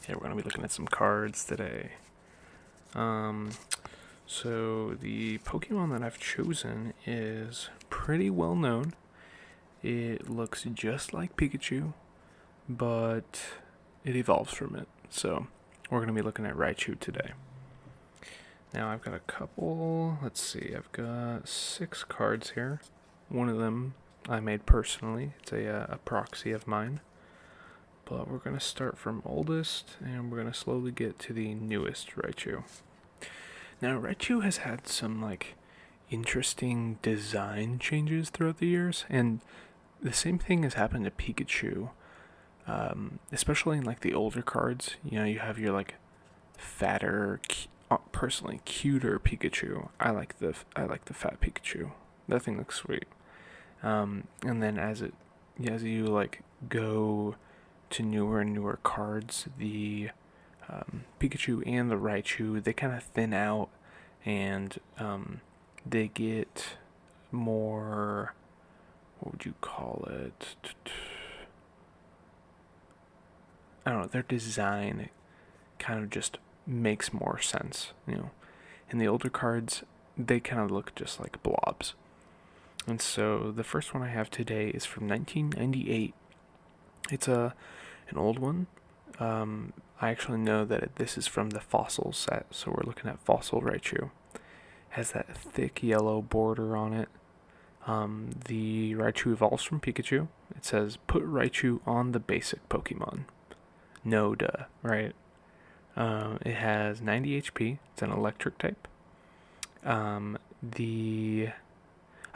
Yeah, we're going to be looking at some cards today. Um, so the Pokemon that I've chosen is pretty well known. It looks just like Pikachu, but it evolves from it. So we're going to be looking at Raichu today. Now I've got a couple, let's see, I've got 6 cards here. One of them I made personally. It's a proxy of mine. But we're going to start from oldest, and we're going to slowly get to the newest Raichu. Now, Raichu has had some, interesting design changes throughout the years, and the same thing has happened to Pikachu, especially in, the older cards. You know, you have your, fatter, personally, cuter Pikachu. I like the fat Pikachu. That thing looks sweet. And then as you, go to newer and newer cards, the Pikachu and the Raichu, they kind of thin out, and they get more, what would you call it? I don't know, their design kind of just makes more sense, In the older cards, they kind of look just like blobs. And so the first one I have today is from 1998. It's an old one. I actually know that this is from the fossil set, so we're looking at fossil Raichu. Has that thick yellow border on it. The Raichu evolves from Pikachu. It says, put Raichu on the basic Pokemon. No duh, right? It has 90 HP. It's an electric type. I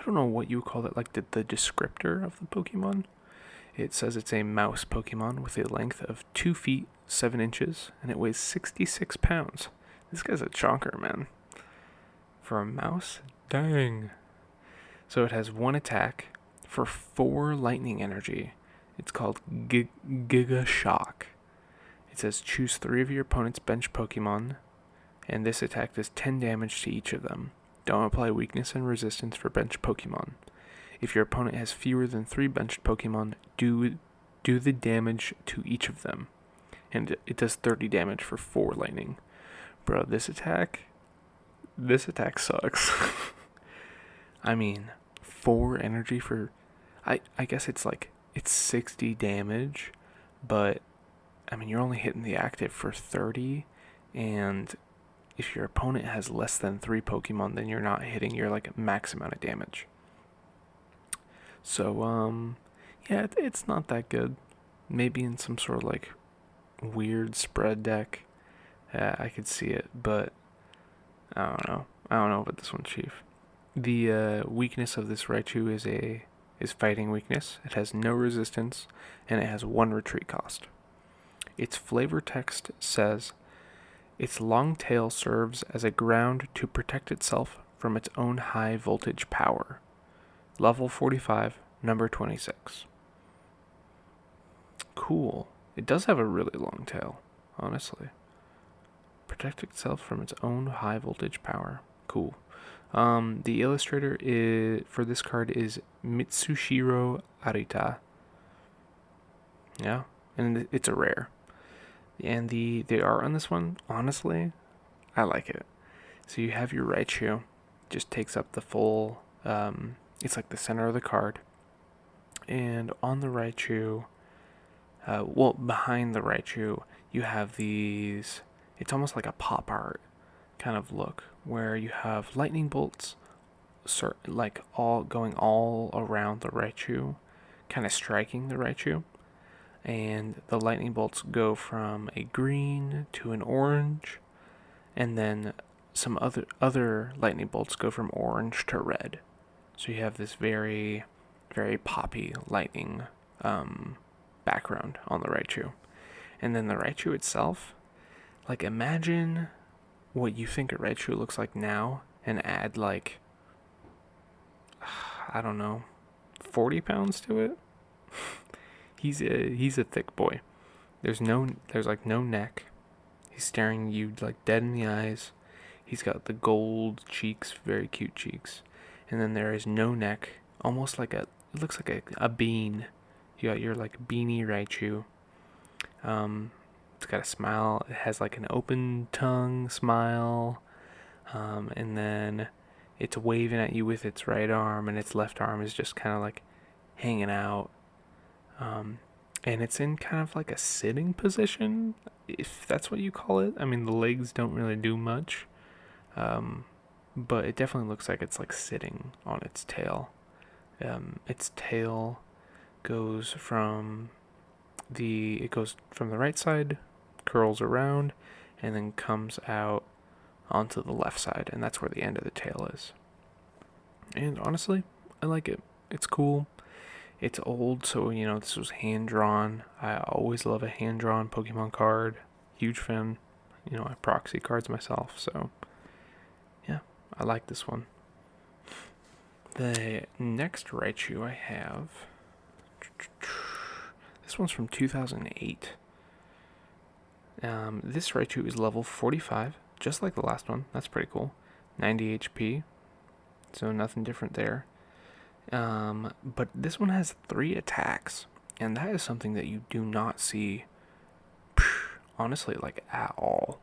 don't know what you would call it, the descriptor of the Pokemon. It says it's a mouse Pokemon with a length of 2 feet 7 inches, and it weighs 66 pounds. This guy's a chonker, man. For a mouse? Dang. So it has 1 attack for 4 lightning energy. It's called Giga Shock. It says choose 3 of your opponent's bench Pokemon, and this attack does 10 damage to each of them. Don't apply weakness and resistance for bench Pokemon. If your opponent has fewer than 3 benched Pokemon, do the damage to each of them. And it does 30 damage for 4 lightning. Bro, this attack sucks. I mean, 4 energy for... I guess it's 60 damage, but, I mean, you're only hitting the active for 30, and if your opponent has less than 3 Pokemon, then you're not hitting your, max amount of damage. So, yeah, it's not that good. Maybe in some sort of, weird spread deck, I could see it, but I don't know. I don't know about this one, Chief. The weakness of this Raichu is fighting weakness. It has no resistance, and it has 1 retreat cost. Its flavor text says, its long tail serves as a ground to protect itself from its own high voltage power. Level 45, number 26. Cool. It does have a really long tail, honestly. Protect itself from its own high voltage power. Cool. The illustrator for this card is Mitsushiro Arita. Yeah, and it's a rare. And the art on this one, honestly, I like it. So you have your Raichu, just takes up the full, it's like the center of the card. And on the Raichu, behind the Raichu, you have these, it's almost like a pop art kind of look, where you have lightning bolts, all going all around the Raichu, kind of striking the Raichu. And the lightning bolts go from a green to an orange, and then some other lightning bolts go from orange to red. So you have this very, very poppy lightning background on the Raichu. And then the Raichu itself, imagine what you think a Raichu looks like now, and add I don't know, 40 pounds to it. He's a thick boy. There's no neck. He's staring you dead in the eyes. He's got the gold cheeks, very cute cheeks. And then there is no neck, almost it looks like a bean. You got your beanie Raichu. It's it's got a smile. It has like an open tongue smile, and then it's waving at you with its right arm, and its left arm is just kind of like hanging out. And it's in kind of like a sitting position, if that's what you call it. I mean, the legs don't really do much, but it definitely looks like it's like sitting on its tail. Its tail goes from the right side, curls around, and then comes out onto the left side, and that's where the end of the tail is. And honestly, I like it. It's cool. It's old, so this was hand drawn. I always love a hand drawn Pokemon card. Huge fan. I proxy cards myself, so yeah, I like this one. The next Raichu I have, this one's from 2008. This Raichu is level 45, just like the last one. That's pretty cool. 90 HP, so nothing different there. But this one has 3 attacks, and that is something that you do not see, honestly, like at all.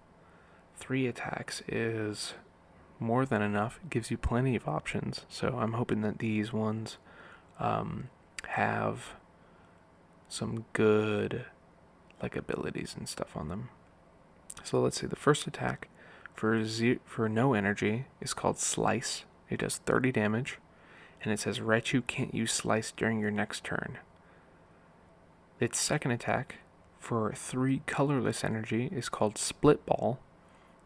3 attacks is more than enough. It gives you plenty of options, so I'm hoping that these ones have some good like abilities and stuff on them. So let's see, the first attack for no energy is called Slice. It does 30 damage. And it says Raichu can't use Slice during your next turn. Its second attack for 3 colorless energy is called Split Ball.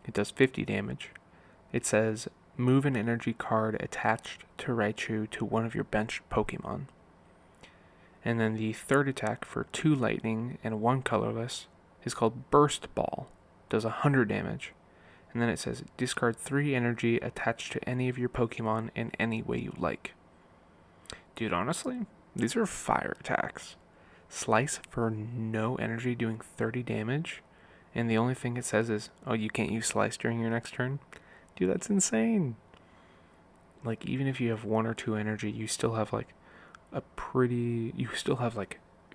It does 50 damage. It says move an energy card attached to Raichu to one of your benched Pokemon. And then the third attack for 2 lightning and 1 colorless is called Burst Ball. It does 100 damage. And then it says discard 3 energy attached to any of your Pokemon in any way you like. Dude, honestly, these are fire attacks. Slice for no energy doing 30 damage, and the only thing it says is, oh, you can't use Slice during your next turn? Dude, that's insane. Like, even if you have 1 or 2 energy, you still have, like,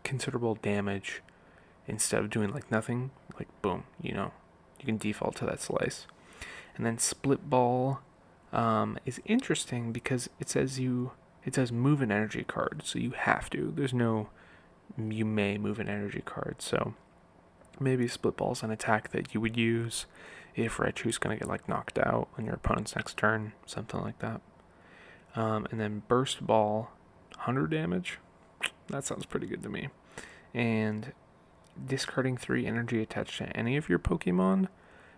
considerable damage instead of doing, like, nothing. Like, boom, you can default to that Slice. And then Split Ball is interesting because it says move an energy card, so you have to. There's no you may move an energy card, so maybe Split Ball's an attack that you would use if Raichu's going to get like knocked out on your opponent's next turn, something like that. And then Burst Ball, 100 damage. That sounds pretty good to me. And discarding 3 energy attached to any of your Pokemon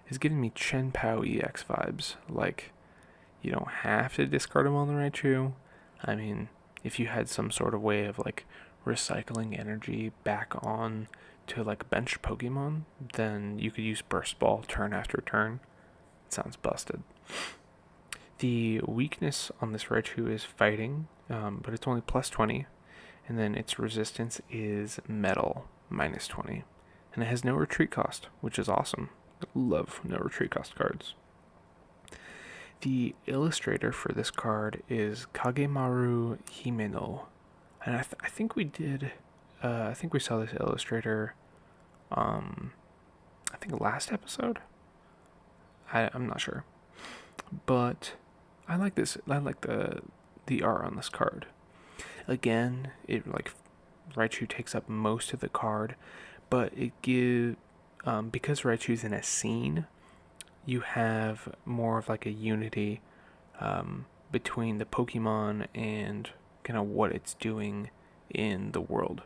is giving me Chen Pao EX vibes. Like, you don't have to discard them on the Raichu. I mean, if you had some sort of way of like recycling energy back on to like bench Pokemon, then you could use Burst Ball turn after turn. It sounds busted. The weakness on this Raichu is fighting, but it's only plus 20, and then its resistance is metal, minus 20, and it has no retreat cost, which is awesome. I love no retreat cost cards. The illustrator for this card is Kagemaru Himeno, and I think we did. I think we saw this illustrator. I think last episode. I'm not sure, but I like this. I like the art on this card. Again, it like Raichu takes up most of the card, but it because Raichu's in a scene, you have more of like a unity between the Pokemon and kind of what it's doing in the world.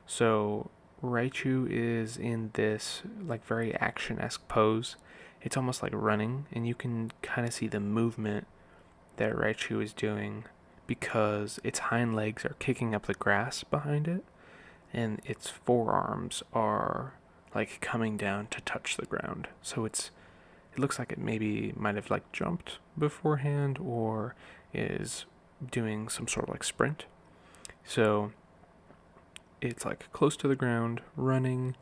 So Raichu is in this like very action-esque pose. It's almost like running, and you can kind of see the movement that Raichu is doing because its hind legs are kicking up the grass behind it, and its forearms are like coming down to touch the ground. So it looks like it maybe might have like jumped beforehand or is doing some sort of like sprint. So it's like close to the ground, running,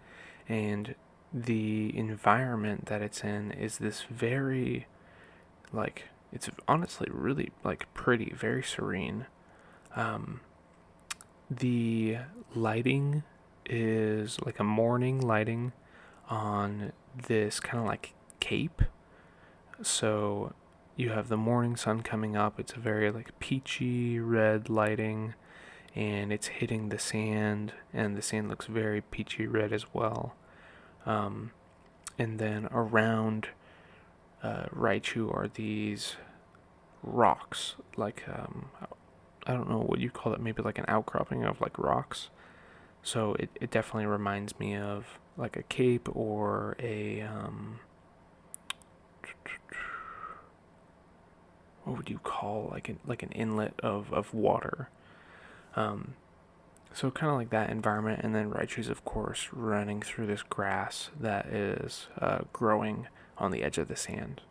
and the environment that it's in is this very like, it's honestly really like pretty, very serene. The lighting is like a morning lighting on this kind of like cape. So you have the morning sun coming up. It's a very like peachy red lighting, and it's hitting the sand, and the sand looks very peachy red as well. And then around Raichu are these rocks, like I don't know what you call it, maybe like an outcropping of like rocks. So it definitely reminds me of like a cape or a what would you call like an inlet of water. So kind of like that environment, and then Raichu's of course running through this grass that is growing on the edge of the sand,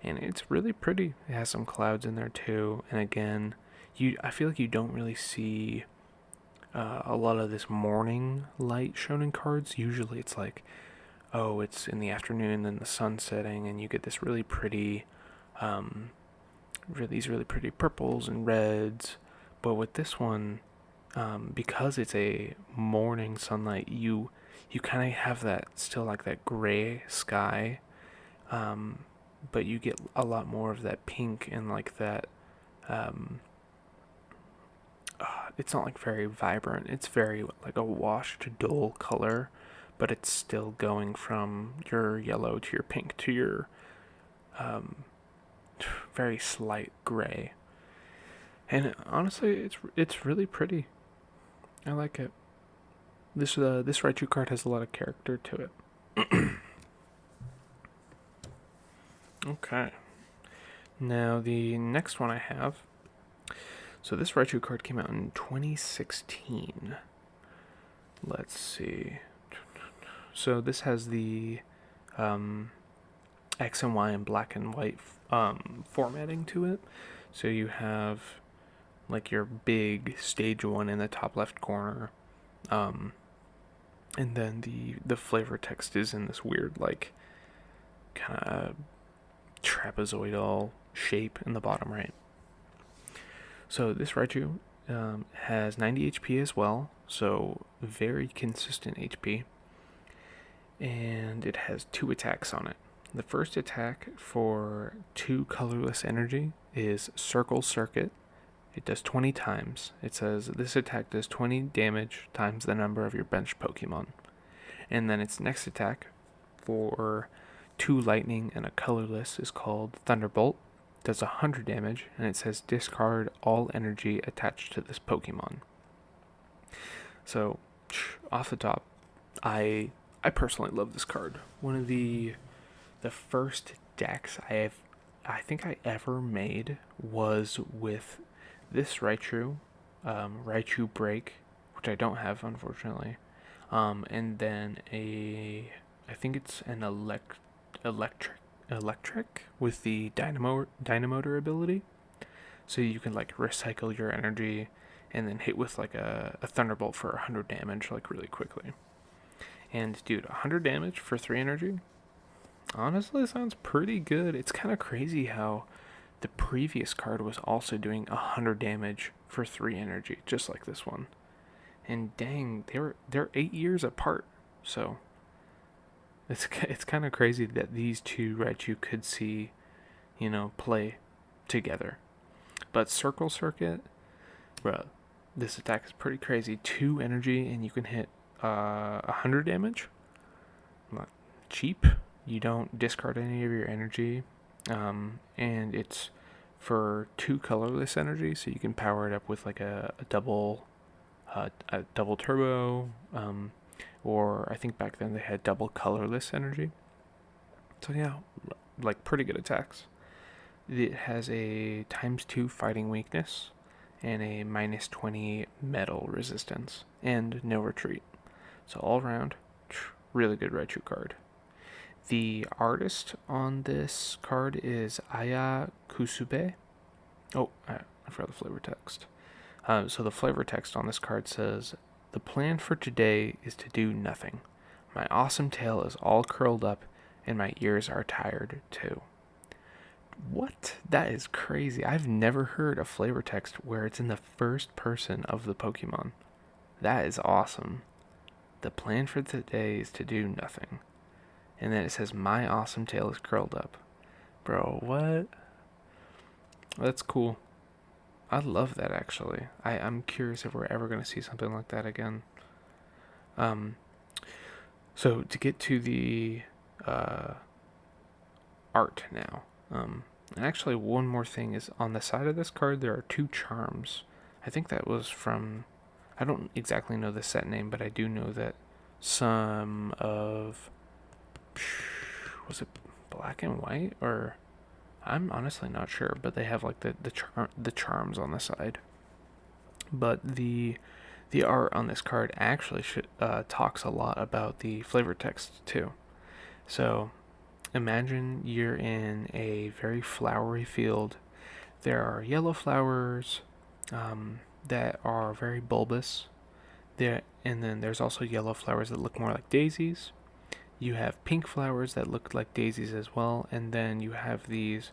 and it's really pretty. It has some clouds in there too, and again, I feel like you don't really see a lot of this morning light shown in cards. Usually it's like, oh, it's in the afternoon, then the sun's setting, and you get this really pretty, these really pretty purples and reds. But with this one, because it's a morning sunlight, you kind of have that still like that gray sky, but you get a lot more of that pink and like that. It's not like very vibrant. It's very like a washed, dull color, but it's still going from your yellow to your pink to your very slight gray. And honestly, it's really pretty. I like it. This Raichu card has a lot of character to it. Okay. Now the next one I have. So this Raichu card came out in 2016. Let's see. So this has the X and Y and black and white formatting to it. So you have like your big stage 1 in the top left corner, and then the flavor text is in this weird like kind of trapezoidal shape in the bottom right. So this Raichu has 90 HP as well, so very consistent HP, and it has 2 attacks on it. The first attack for 2 colorless energy is Circle Circuit. It does 20 times. It says this attack does 20 damage times the number of your bench Pokemon. And then its next attack for 2 lightning and a colorless is called Thunderbolt. It does 100 damage, and it says discard all energy attached to this Pokemon. So, off the top, I personally love this card. One of the first decks I think I ever made was with this Raichu, Raichu Break, which I don't have unfortunately, and then I think it's an electric with the dynamotor ability, so you can like recycle your energy and then hit with like a thunderbolt for 100 damage like really quickly. And dude, 100 damage for 3 energy, honestly sounds pretty good. It's kind of crazy how the previous card was also doing 100 damage for 3 energy, just like this one. And dang, they're 8 years apart. So it's kind of crazy that these two Raichu could see, play together. But Circle Circuit, bruh, this attack is pretty crazy. 2 energy and you can hit 100 damage. Not cheap. You don't discard any of your energy. And it's for 2 colorless energy, so you can power it up with like a double turbo, or I think back then they had double colorless energy. So yeah, like pretty good attacks. It has a ×2 fighting weakness and a -20 metal resistance and no retreat. So all around, really good Raichu card. The artist on this card is Aya Kusube. Oh, I forgot the flavor text. So the flavor text on this card says, "The plan for today is to do nothing. My awesome tail is all curled up and my ears are tired too." What? That is crazy. I've never heard a flavor text where it's in the first person of the Pokemon. That is awesome. The plan for today is to do nothing. and then it says, "My awesome tail is curled up." Bro, what? That's cool. I love that, actually. I'm curious if we're ever going to see something like that again. So to get to the art now. And actually, one more thing is on the side of this card, there are 2 charms. I think that was from. I don't exactly know the set name, but I do know that some of. Was it Black and White? Or. I'm honestly not sure, but they have like the charms on the side. But the art on this card actually talks a lot about the flavor text too. So imagine you're in a very flowery field. There are yellow flowers that are very bulbous. And then there's also yellow flowers that look more like daisies. You have pink flowers that look like daisies as well, and then you have these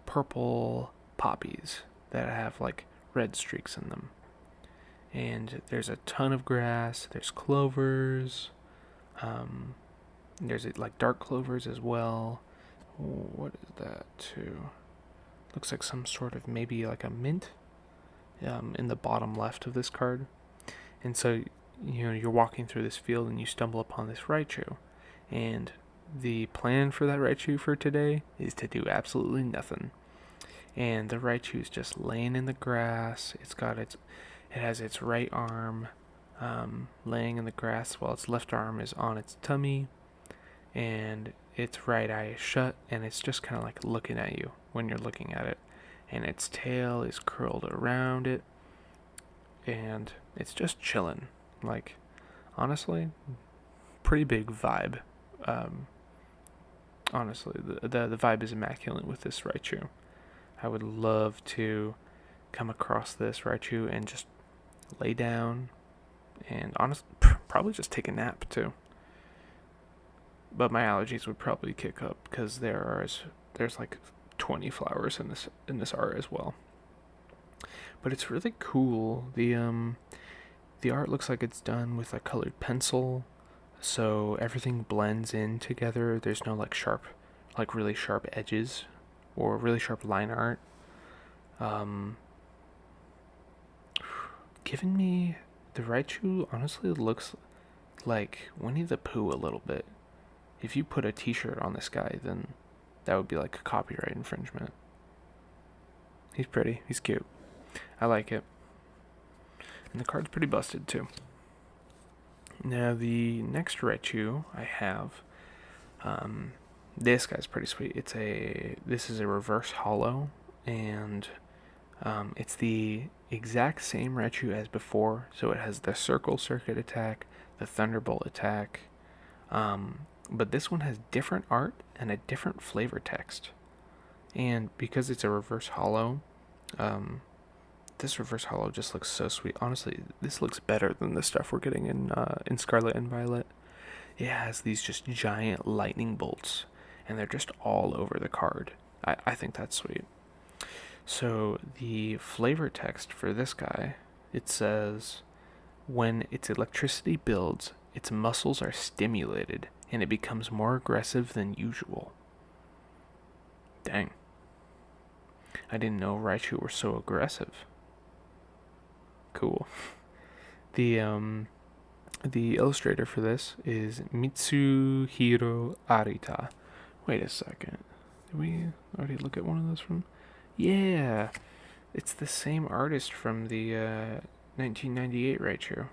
purple poppies that have like red streaks in them. And there's a ton of grass. There's clovers. There's like dark clovers as well. What is that too? Looks like some sort of maybe like a mint in the bottom left of this card. And so, you're walking through this field and you stumble upon this Raichu. And the plan for that Raichu for today is to do absolutely nothing. And the Raichu is just laying in the grass. It has its right arm laying in the grass while its left arm is on its tummy. And its right eye is shut, and it's just kind of like looking at you when you're looking at it. And its tail is curled around it, and it's just chilling. Like, honestly, pretty big vibe. Honestly, the vibe is immaculate with this Raichu. I would love to come across this Raichu and just lay down and honestly probably just take a nap too. But my allergies would probably kick up because there's like 20 flowers in this art as well. But it's really cool. The art looks like it's done with a colored pencil, so everything blends in together. There's no like really sharp edges or really sharp line art. Giving me the Raichu honestly looks like Winnie the Pooh a little bit. If you put a t-shirt on this guy, then that would be like a copyright infringement. He's pretty. He's cute. I like it. And the card's pretty busted too. Now the next Raichu I have, this guy's pretty sweet. This is a reverse hollow, and it's the exact same Raichu as before. So it has the Circle Circuit attack, the Thunderbolt attack, but this one has different art and a different flavor text. And because it's a reverse hollow, this reverse hollow just looks so sweet. Honestly, this looks better than the stuff we're getting in Scarlet and Violet. It has these just giant lightning bolts, and they're just all over the card. I think that's sweet. So the flavor text for this guy, it says, when its electricity builds, its muscles are stimulated, and it becomes more aggressive than usual. Dang. I didn't know Raichu were so aggressive. Cool. The illustrator for this is Mitsuhiro Arita. Wait a second. Did we already look at one of those from? Yeah. It's the same artist from the 1998 Raichu.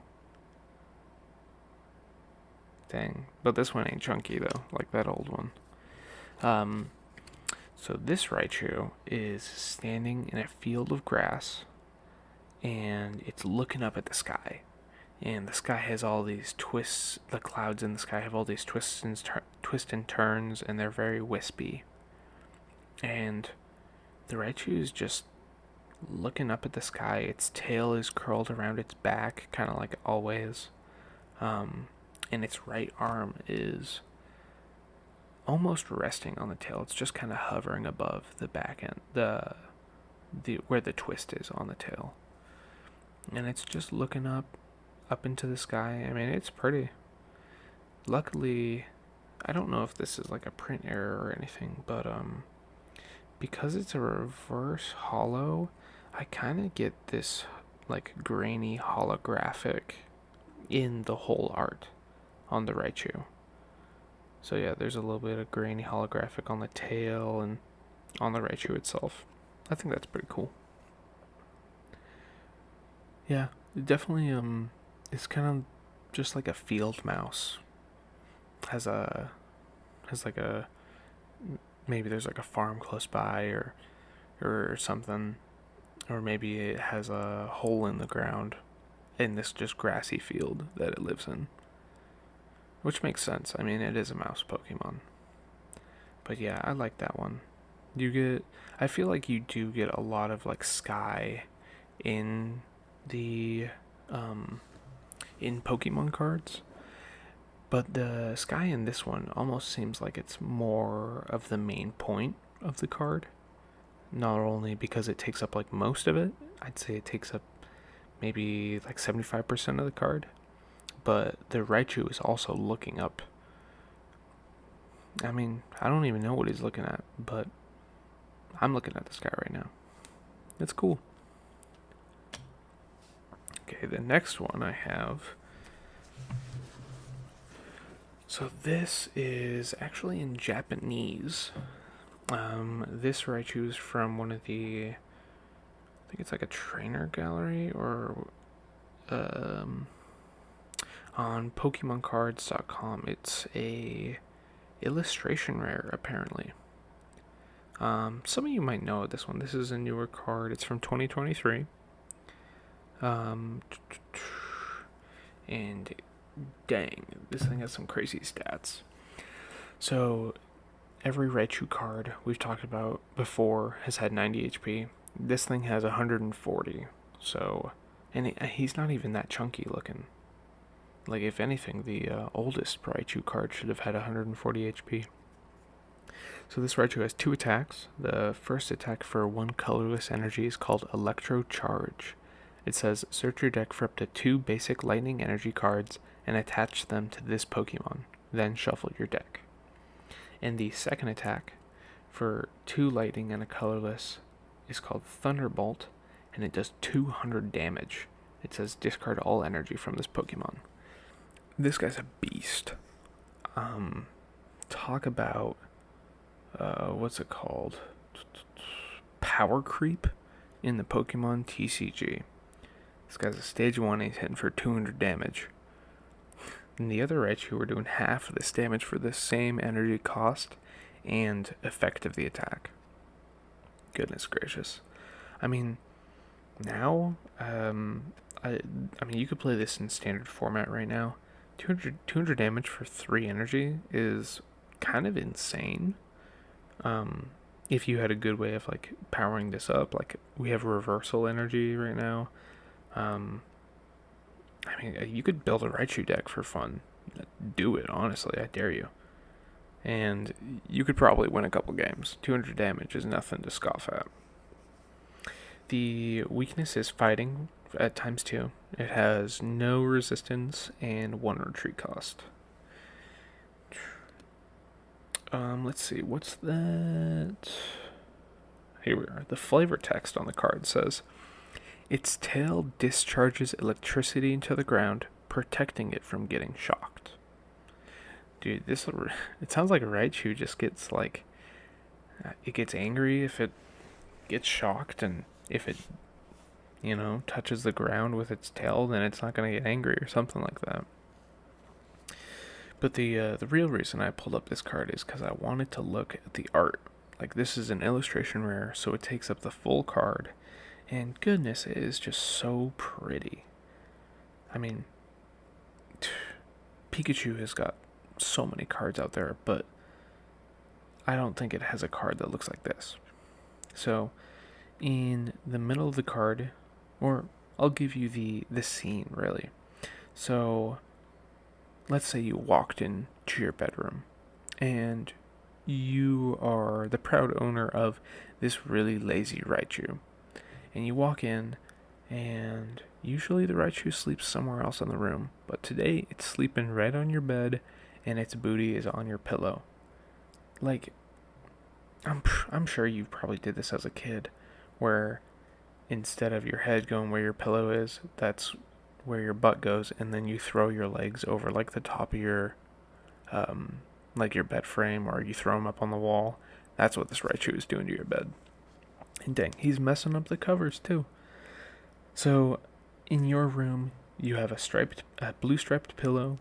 Dang. But this one ain't chunky though, like that old one. So this Raichu is standing in a field of grass, and it's looking up at the sky. And the sky has all these twists. The clouds in the sky have all these twists and turns, and they're very wispy. And the Raichu is just looking up at the sky. Its tail is curled around its back, kind of like always. And its right arm is almost resting on the tail. It's just kind of hovering above the back end, the where the twist is on the tail. And it's just looking up into the sky. I mean, it's pretty. Luckily, I don't know if this is like a print error or anything, but because it's a reverse hollow, I kind of get this like grainy holographic in the whole art on the Raichu. So yeah, there's a little bit of grainy holographic on the tail and on the Raichu itself. I think that's pretty cool. Yeah, it definitely it's kind of just like a field mouse. Has a has like a maybe there's like a farm close by or something, or maybe it has a hole in the ground in this just grassy field that it lives in. Which makes sense. I mean, it is a mouse Pokemon. But yeah, I like that one. I feel like you do get a lot of like sky in the in Pokemon cards, but the sky in this one almost seems like it's more of the main point of the card. Not only because it takes up like most of it, I'd say it takes up maybe like 75% of the card, but the Raichu is also looking up. I mean, I don't even know what he's looking at, but I'm looking at the sky right now. It's cool. Okay, the next one I have. So this is actually in Japanese. This Raichu is from one of the, I think it's like a trainer gallery or on PokemonCards.com. It's a illustration rare apparently. Some of you might know this one. This is a newer card. It's from 2023. And dang, this thing has some crazy stats. So every Raichu card we've talked about before has had 90 HP. This thing has 140. So, and he's not even that chunky looking. Like, if anything, the oldest Raichu card should have had 140 HP. So this Raichu has 2 attacks. The first attack for 1 colorless energy is called Electro Charge. It says, search your deck for up to 2 basic lightning energy cards and attach them to this Pokemon. Then shuffle your deck. And the second attack for 2 lightning and a colorless is called Thunderbolt, and it does 200 damage. It says discard all energy from this Pokemon. This guy's a beast. Talk about what's it called? Power creep in the Pokemon TCG. This guy's a stage 1, he's hitting for 200 damage. And the other Raichu were doing half of this damage for the same energy cost and effect of the attack. Goodness gracious. I mean, now, I mean, you could play this in standard format right now. 200 damage for 3 energy is kind of insane. If you had a good way of like powering this up, like we have reversal energy right now. I mean, you could build a Raichu deck for fun. Do it, honestly, I dare you. And you could probably win a couple games. 200 damage is nothing to scoff at. The weakness is fighting at ×2. It has no resistance and 1 retreat cost. Let's see, what's that? Here we are. The flavor text on the card says, its tail discharges electricity into the ground, protecting it from getting shocked. Dude, it sounds like a Raichu just gets like, it gets angry if it gets shocked, and if it, touches the ground with its tail, then it's not going to get angry or something like that. But the real reason I pulled up this card is because I wanted to look at the art. Like, this is an illustration rare, so it takes up the full card. And goodness, it is just so pretty. I mean, Pikachu has got so many cards out there, but I don't think it has a card that looks like this. So, in the middle of the card, or I'll give you the scene, really. So, let's say you walked into your bedroom, and you are the proud owner of this really lazy Raichu. And you walk in, and usually the Raichu sleeps somewhere else in the room, but today it's sleeping right on your bed, and its booty is on your pillow. Like, I'm sure you probably did this as a kid, where instead of your head going where your pillow is, that's where your butt goes, and then you throw your legs over like the top of your like your bed frame, or you throw them up on the wall. That's what this Raichu is doing to your bed. And dang, he's messing up the covers too. So, in your room, you have a blue striped pillow.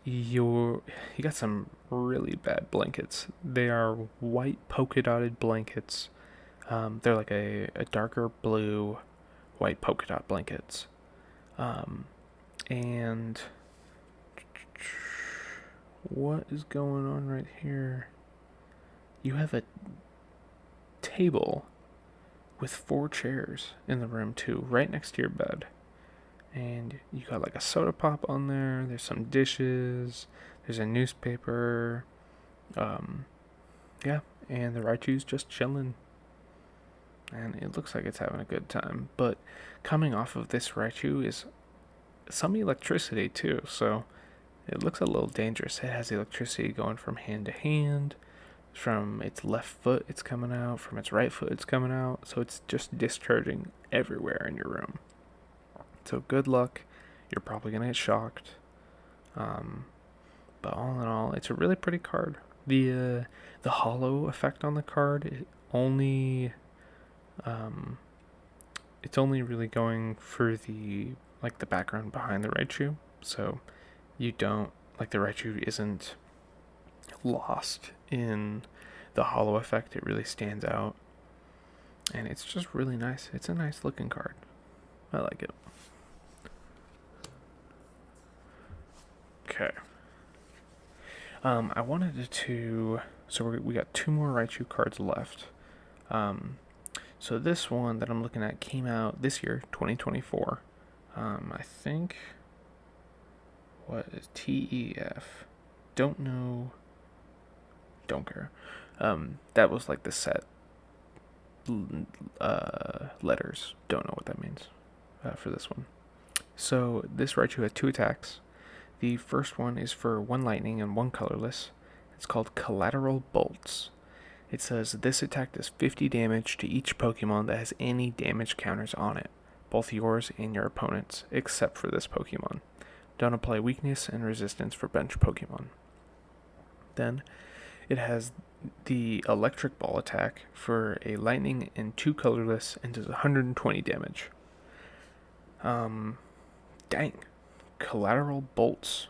You got some really bad blankets. They are white polka dotted blankets. They're like a darker blue, white polka dot blankets. And what is going on right here? You have a table with 4 chairs in the room too, right next to your bed. And you got like a soda pop on there. There's some dishes. There's a newspaper. Yeah, and the Raichu's just chilling. And it looks like it's having a good time. But coming off of this Raichu is some electricity too, so it looks a little dangerous. It has electricity going from hand to hand. From its left foot it's coming out, from its right foot it's coming out, so it's just discharging everywhere in your room. So good luck, you're probably going to get shocked. But all in all, it's a really pretty card. The hollow effect on the card it's only really going for the background behind the Raichu, so you don't, like, the Raichu isn't lost in the hollow effect. It really stands out, and it's just really nice. It's a nice looking card. I like it. Okay. I wanted to. So we got 2 more Raichu cards left. So this one that I'm looking at came out this year, 2024. I think. What is TEF? Don't know. Don't care. That was like the set letters. Don't know what that means for this one. So this Raichu has 2 attacks. The first one is for 1 lightning and 1 colorless. It's called Collateral Bolts. It says this attack does 50 damage to each Pokemon that has any damage counters on it, both yours and your opponent's, except for this Pokemon. Don't apply weakness and resistance for bench Pokemon. Then it has the Electric Ball attack for a lightning and 2 colorless and does 120 damage. Dang. Collateral Bolts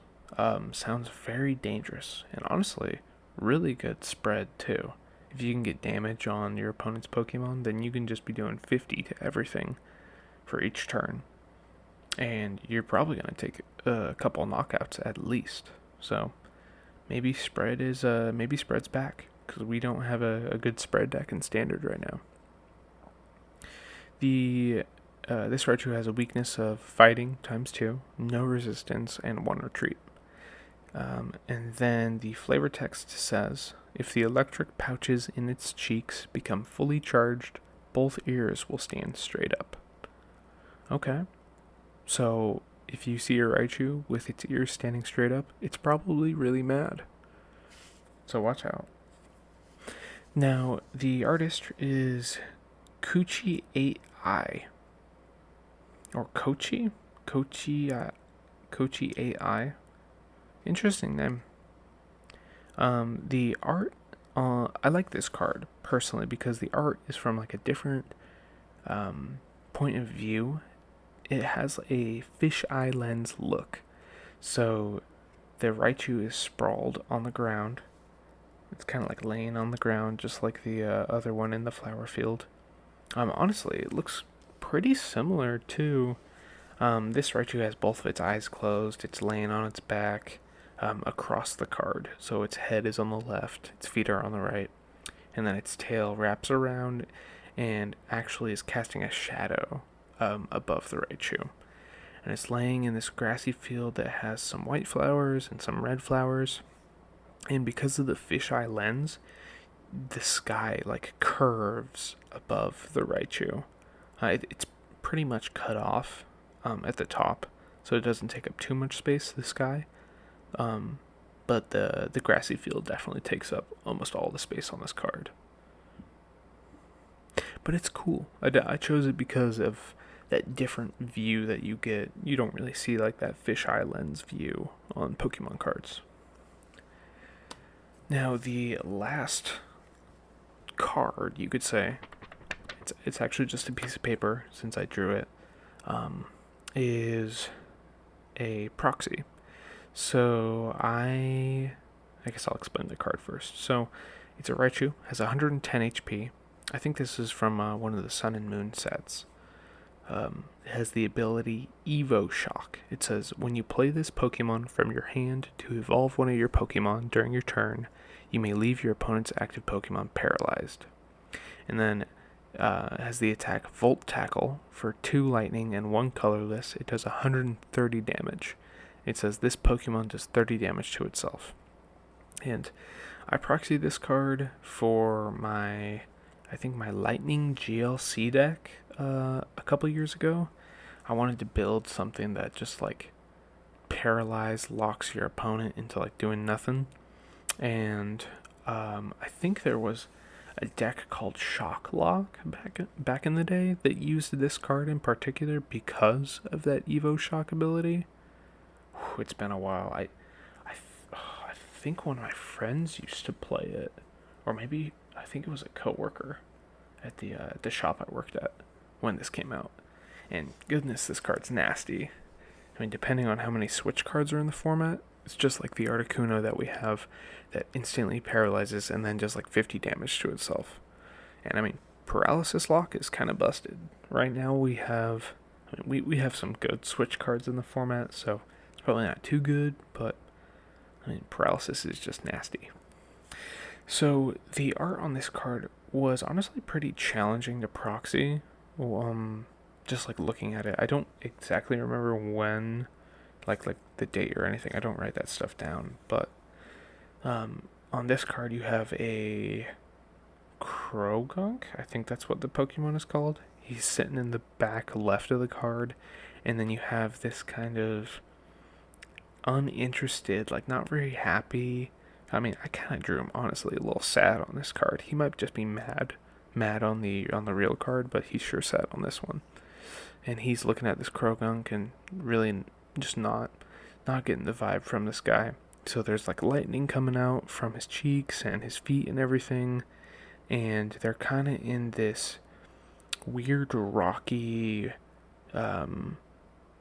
sounds very dangerous, and honestly, really good spread too. If you can get damage on your opponent's Pokemon, then you can just be doing 50 to everything for each turn. And you're probably going to take a couple knockouts at least. So maybe spread's back, because we don't have a good spread deck in Standard right now. This Raichu has a weakness of fighting ×2, no resistance, and 1 retreat. And then the flavor text says, if the electric pouches in its cheeks become fully charged, both ears will stand straight up. Okay. So if you see a Raichu with its ears standing straight up, it's probably really mad. So watch out. Now, the artist is Kuchi 8i. Or Kochi AI. Interesting name. The art, I like this card personally because the art is from like a different point of view. It has a fisheye lens look. So the Raichu is sprawled on the ground. It's kind of like laying on the ground, just like the other one in the flower field. Honestly, it looks pretty similar to this Raichu has both of its eyes closed. It's laying on its back across the card. So its head is on the left, its feet are on the right, and then its tail wraps around and actually is casting a shadow above the Raichu. And it's laying in this grassy field that has some white flowers and some red flowers. And because of the fisheye lens, the sky like curves above the Raichu. It's pretty much cut off at the top, so it doesn't take up too much space, the sky. but the grassy field definitely takes up almost all the space on this card. But it's cool. I chose it because of that different view that you get. You don't really see like that fisheye lens view on Pokemon cards. Now the last card, you could say, it's actually just a piece of paper since I drew it, is a proxy. So I guess I'll explain the card first. So it's a Raichu, has 110 HP. I think this is from one of the Sun and Moon sets. It has the ability Evo Shock. It says, when you play this Pokemon from your hand to evolve one of your Pokemon during your turn, you may leave your opponent's active Pokemon paralyzed. And then it has the attack Volt Tackle for 2 lightning and 1 colorless. It does 130 damage. It says this Pokemon does 30 damage to itself. And I proxied this card for my Lightning GLC deck a couple years ago. I wanted to build something that just like paralyzed locks your opponent into like doing nothing. And I think there was a deck called Shock Lock back in the day that used this card in particular because of that Evo Shock ability. It's been a while. I think one of my friends used to play it, or maybe I think it was a coworker at the shop I worked at when this came out. And goodness, this card's nasty. I mean, depending on how many switch cards are in the format, it's just like the Articuno that we have that instantly paralyzes and then does like 50 damage to itself. And I mean, Paralysis Lock is kind of busted. Right now we have some good switch cards in the format, so it's probably not too good, but I mean, Paralysis is just nasty. So the art on this card was honestly pretty challenging to proxy. Just like looking at it, I don't exactly remember when, like the date or anything. I don't write that stuff down. But on this card, you have a Krogunk. I think that's what the Pokemon is called. He's sitting in the back left of the card, and then you have this kind of uninterested, like not very happy. I mean, I kind of drew him honestly a little sad on this card. He might just be mad on the real card, but he's sure sad on this one. And he's looking at this Krogunk and really just not getting the vibe from this guy. So there's like lightning coming out from his cheeks and his feet and everything, and they're kind of in this weird rocky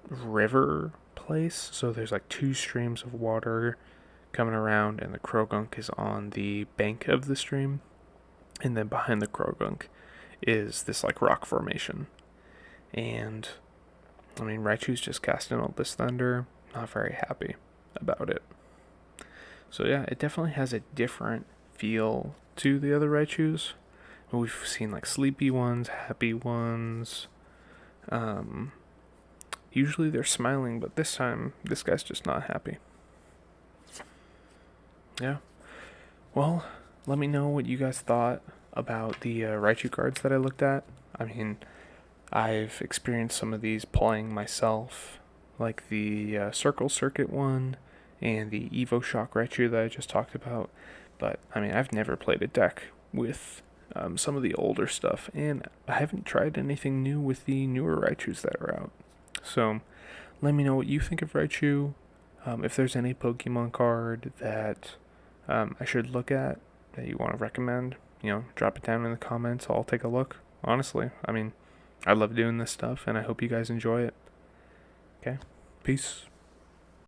river place. So there's like 2 streams of water coming around, and the Krogunk is on the bank of the stream, and then behind the Krogunk is this like rock formation. And I mean, Raichu's just casting all this thunder, not very happy about it. So yeah, it definitely has a different feel to the other Raichus. We've seen like sleepy ones, happy ones. Usually they're smiling, but this time this guy's just not happy. Yeah. Well, let me know what you guys thought about the Raichu cards that I looked at. I mean, I've experienced some of these playing myself, like the Circle Circuit one and the Evo Shock Raichu that I just talked about. But, I mean, I've never played a deck with some of the older stuff, and I haven't tried anything new with the newer Raichus that are out. So, let me know what you think of Raichu. If there's any Pokemon card that I should look at that you want to recommend, drop it down in the comments. I'll take a look. Honestly, I mean, I love doing this stuff, and I hope you guys enjoy it. Okay, peace.